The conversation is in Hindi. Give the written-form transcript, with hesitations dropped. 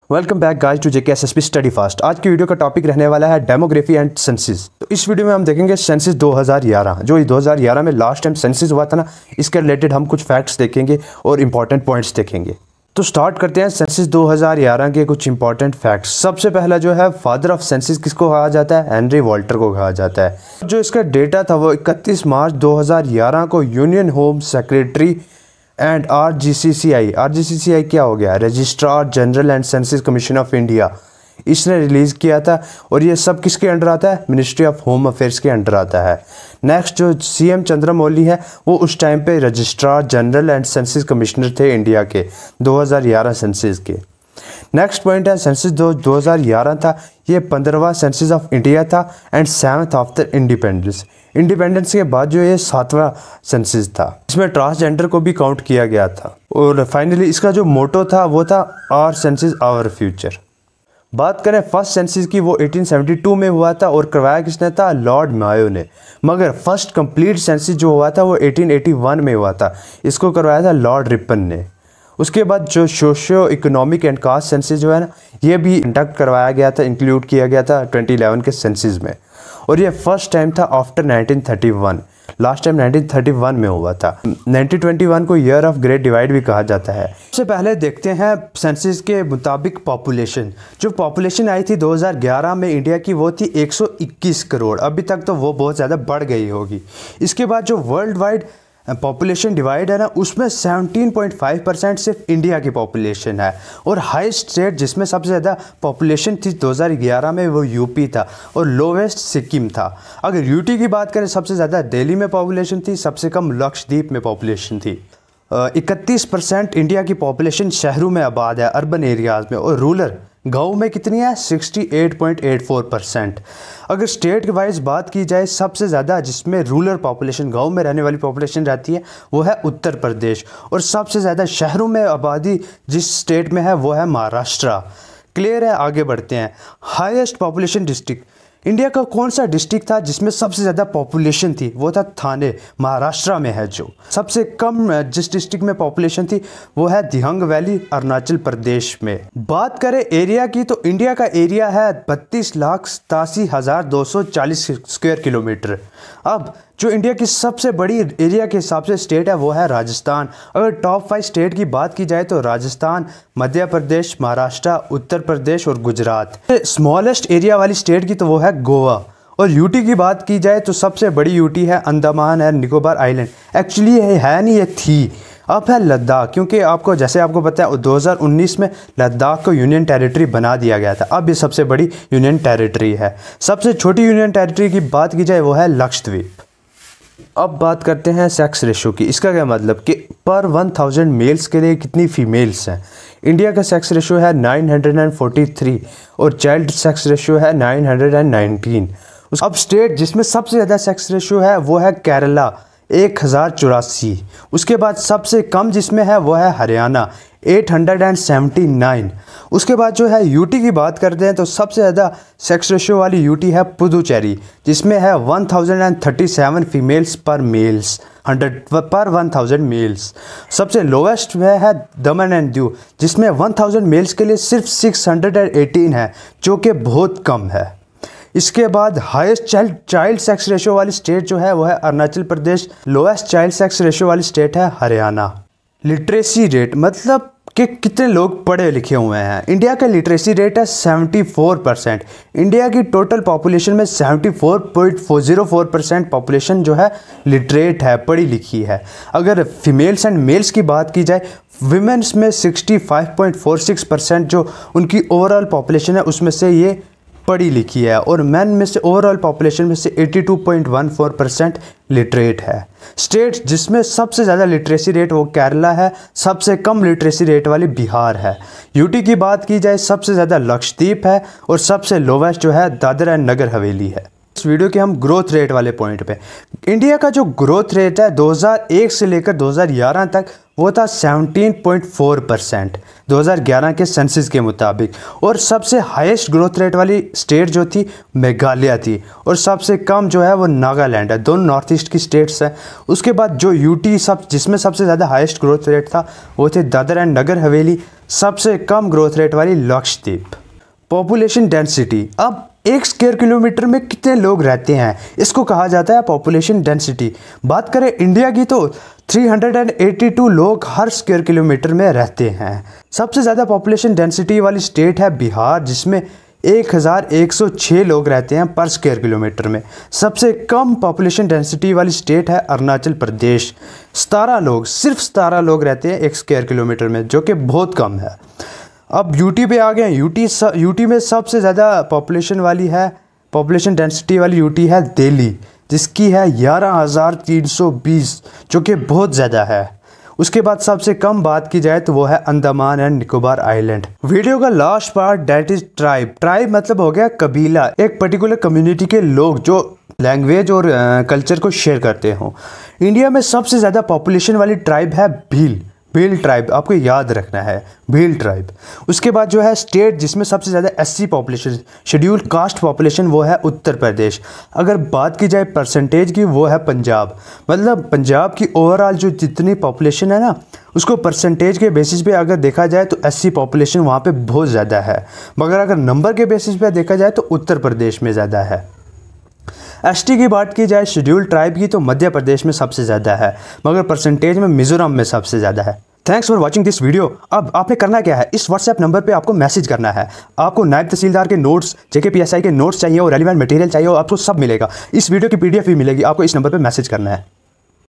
Welcome back guys to JKSSB study fast. आज की वीडियो का टॉपिक रहने वाला है डेमोग्राफी एंड सेंसिस। तो इस वीडियो में हम देखेंगे सेंसिस 2011, जो 2011 में लास्ट टाइम सेंसिस हुआ था ना, इसके रिलेटेड हम कुछ फैक्ट्स देखेंगे और इंपॉर्टेंट पॉइंट्स देखेंगे। तो स्टार्ट करते हैं सेंसिस 2011 के कुछ इंपॉर्टेंट फैक्ट्स। सबसे पहला जो है, फादर ऑफ सेंसिस किसको कहा जाता है? हेनरी वॉल्टर को कहा जाता है। जो इसका डेटा था वो 31 मार्च 2011 को union home secretary and RGCCI क्या हो गया? Registrar general and census commission of India, इसने रिलीज़ किया था। और ये सब किसके अंडर आता है? मिनिस्ट्री ऑफ होम अफेयर्स के अंडर आता है। नेक्स्ट जो CM चंद्रमौली है, वो उस टाइम पे registrar general and census commissioner थे इंडिया के 2011 सेंसिस के। नेक्स्ट पॉइंट है, सेंसिस 2011 था, ये 15वां सेंसिस ऑफ इंडिया था and 7th after independence. Independence के बाद जो ये 7वां सेंसिस था, इसमें ट्रांसजेंडर को भी काउंट किया गया था। और फाइनली इसका जो मोटो था वो था आवर सेंसिस आवर फ्यूचर। बात करें फर्स्ट सेंसिस की, वो 1872 में हुआ था और करवाया किसने था? लॉर्ड मायो ने। मगर फर्स्ट कंप्लीट सेंसिस जो हुआ था वो 1881 में हुआ था, इसको करवाया था लॉर्ड रिपन ने। उसके बाद जो socio economic and caste census जो है ना, ये भी कंडक्ट करवाया गया था, इंक्लूड किया गया था 2011 के सेंसिस में। और ये फर्स्ट टाइम था आफ्टर 1931। लास्ट टाइम 1931 में हुआ था। 1921 को ईयर ऑफ ग्रेट डिवाइड भी कहा जाता है। सबसे पहले देखते हैं सेंसिस के मुताबिक पॉपुलेशन। जो पॉपुलेशन आई थी 2011 में इंडिया की, वो थी 121 करोड़। अभी तक तो वो बहुत ज़्यादा बढ़ गई होगी। इसके बाद जो वर्ल्ड वाइड पॉपुलेशन डिवाइड है ना, उसमें 17.5% सिर्फ इंडिया की पॉपुलेशन है। और हाईएस्ट स्टेट जिसमें सबसे ज़्यादा पॉपुलेशन थी 2011 में, वो यूपी था और लोवेस्ट सिक्किम था। अगर यूटी की बात करें, सबसे ज़्यादा दिल्ली में पॉपुलेशन थी, सबसे कम लक्षद्वीप में पॉपुलेशन थी। 31% इंडिया की पॉपुलेशन शहरों में आबाद है, अर्बन एरियाज़ में। और रूरल गाँव में कितनी है? 68.84%। अगर स्टेट वाइज बात की जाए, सबसे ज़्यादा जिसमें रूरल पॉपुलेशन, गांव में रहने वाली पॉपुलेशन रहती है, वो है उत्तर प्रदेश। और सबसे ज़्यादा शहरों में आबादी जिस स्टेट में है वो है महाराष्ट्र। क्लियर है? आगे बढ़ते हैं। हाईएस्ट पॉपुलेशन डिस्ट्रिक्ट इंडिया का कौन सा डिस्ट्रिक्ट था जिसमें सबसे ज़्यादा पॉपुलेशन थी? वो था थाने, महाराष्ट्र में है। जो सबसे कम जिस डिस्ट्रिक्ट में पॉपुलेशन थी वो है दिहंग वैली, अरुणाचल प्रदेश में। बात करें एरिया की, तो इंडिया का एरिया है 32,87,240 स्क्वायर किलोमीटर। अब जो इंडिया की सबसे बड़ी एरिया के हिसाब से स्टेट है वो है राजस्थान। अगर टॉप 5 स्टेट की बात की जाए तो राजस्थान, मध्य प्रदेश, महाराष्ट्र, उत्तर प्रदेश और गुजरात। स्मॉलेस्ट एरिया वाली स्टेट की तो वो है गोवा। और यूटी की बात की जाए तो सबसे बड़ी यूटी है Andaman and Nicobar island. Actually ये है नहीं, ये थी। अब है लद्दाख, क्योंकि आपको जैसे आपको पता है 2019 में लद्दाख को यूनियन टेरिटरी बना दिया गया था। अब ये सबसे बड़ी यूनियन टेरिटरी है। सबसे छोटी यूनियन टेरिटरी की बात की जाए वो है लक्षद्वीप। अब बात करते हैं सेक्स रेशो की। इसका क्या मतलब कि पर 1000 मेल्स के लिए कितनी फीमेल्स हैं? इंडिया का सेक्स रेशो है 943 और चाइल्ड सेक्स रेशो है 919। अब स्टेट जिसमें सबसे ज़्यादा सेक्स रेशो है वो है केरला, 1084। उसके बाद सबसे कम जिसमें है वो है हरियाणा, 879। उसके बाद जो है यूटी की बात करते हैं तो सबसे ज़्यादा सेक्स रेशियो वाली यूटी है पुदुचेरी, जिसमें है 1037 फीमेल्स पर मेल्स, 100 पर 1000 मेल्स। सबसे लोवेस्ट में है दमन एंड दीव, जिसमें 1000 मेल्स के लिए सिर्फ 618 है, जो कि बहुत कम है। इसके बाद हाईएस्ट चाइल्ड सेक्स रेशियो वाली स्टेट जो है वो है Arunachal Pradesh. Lowest child sex ratio वाली स्टेट है हरियाणा। लिटरेसी रेट मतलब कि कितने लोग पढ़े लिखे हुए हैं। इंडिया का लिटरेसी रेट है 74%। इंडिया की टोटल पॉपुलेशन में 74.04% पॉपुलेशन जो है लिटरेट है, पढ़ी लिखी है। अगर फीमेल्स एंड मेल्स की बात की जाए, विमेंस में 65.46% जो उनकी ओवरऑल पॉपुलेशन है उसमें से ये पढ़ी लिखी है। और मैन में से ओवरऑल पॉपुलेशन में से 82.14% लिटरेट है। स्टेट जिसमें सबसे ज़्यादा लिटरेसी रेट वो केरला है, सबसे कम लिटरेसी रेट वाली बिहार है। यूटी की बात की जाए, सबसे ज़्यादा लक्षद्वीप है और सबसे लोवेस्ट जो है दादरा एंड नगर हवेली है। इस वीडियो के हम ग्रोथ रेट वाले पॉइंट पे, इंडिया का जो ग्रोथ रेट है 2001 से लेकर 2011 तक वो था 17.4% 2011 के सेंसस के मुताबिक। और सबसे हाईएस्ट ग्रोथ रेट वाली स्टेट जो थी मेघालय थी, और सबसे कम जो है वो नागालैंड है। दोनों नॉर्थ ईस्ट की स्टेट्स हैं। उसके बाद जो यूटी जिसमें सबसे ज़्यादा हाईएस्ट ग्रोथ रेट था वो थे दादर एंड नगर हवेली, सबसे कम ग्रोथ रेट वाली लक्षद्वीप। पॉपुलेशन डेंसिटी, अब 1 स्क्वायर किलोमीटर में कितने लोग रहते हैं, इसको कहा जाता है पॉपुलेशन डेंसिटी। बात करें इंडिया की तो 382 लोग हर स्क्वायर किलोमीटर में रहते हैं। सबसे ज़्यादा पॉपुलेशन डेंसिटी वाली स्टेट है बिहार, जिसमें 1106 लोग रहते हैं पर स्क्वायर किलोमीटर में। सबसे कम पॉपुलेशन डेंसिटी वाली स्टेट है अरुणाचल प्रदेश, 17 लोग, सिर्फ 17 लोग रहते हैं 1 स्क्वायर किलोमीटर में, जो कि बहुत कम है। अब यूटी पे आ गए। यूटी में सबसे ज़्यादा पॉपुलेशन डेंसिटी वाली यूटी है दिल्ली, जिसकी है 11,320, जो कि बहुत ज़्यादा है। उसके बाद सबसे कम बात की जाए तो वो है Andaman and Nicobar island. Video का last part that is tribe. Tribe मतलब हो गया कबीला, एक पर्टिकुलर कम्युनिटी के लोग जो लैंग्वेज और कल्चर को शेयर करते हों। इंडिया में सबसे ज़्यादा पॉपुलेशन वाली ट्राइब है भील ट्राइब, आपको याद रखना है, भील ट्राइब। उसके बाद जो है स्टेट जिसमें सबसे ज़्यादा SC population, scheduled caste population, वो है उत्तर प्रदेश। अगर बात की जाए परसेंटेज की, वो है पंजाब। मतलब पंजाब की ओवरऑल जो जितनी पॉपुलेशन है ना, उसको परसेंटेज के बेसिस पे अगर देखा जाए तो एससी पॉपुलेशन वहाँ पे बहुत ज़्यादा है, मगर अगर नंबर के बेसिस पे देखा जाए तो उत्तर प्रदेश में ज़्यादा है। एसटी की बात की जाए शेड्यूल्ड ट्राइब की तो मध्य प्रदेश में सबसे ज़्यादा है, मगर परसेंटेज में मिजोरम में सबसे ज़्यादा है। Thanks for watching this video. अब आपने करना क्या है, इस व्हाट्सएप नंबर पे आपको मैसेज करना है। आपको नायब तहसीलदार के नोट्स, JKPSI के नोट्स चाहिए और रेलिवेंट मटेरियल चाहिए, और आपको सब मिलेगा। इस वीडियो की PDF भी मिलेगी, आपको इस नंबर पे मैसेज करना है।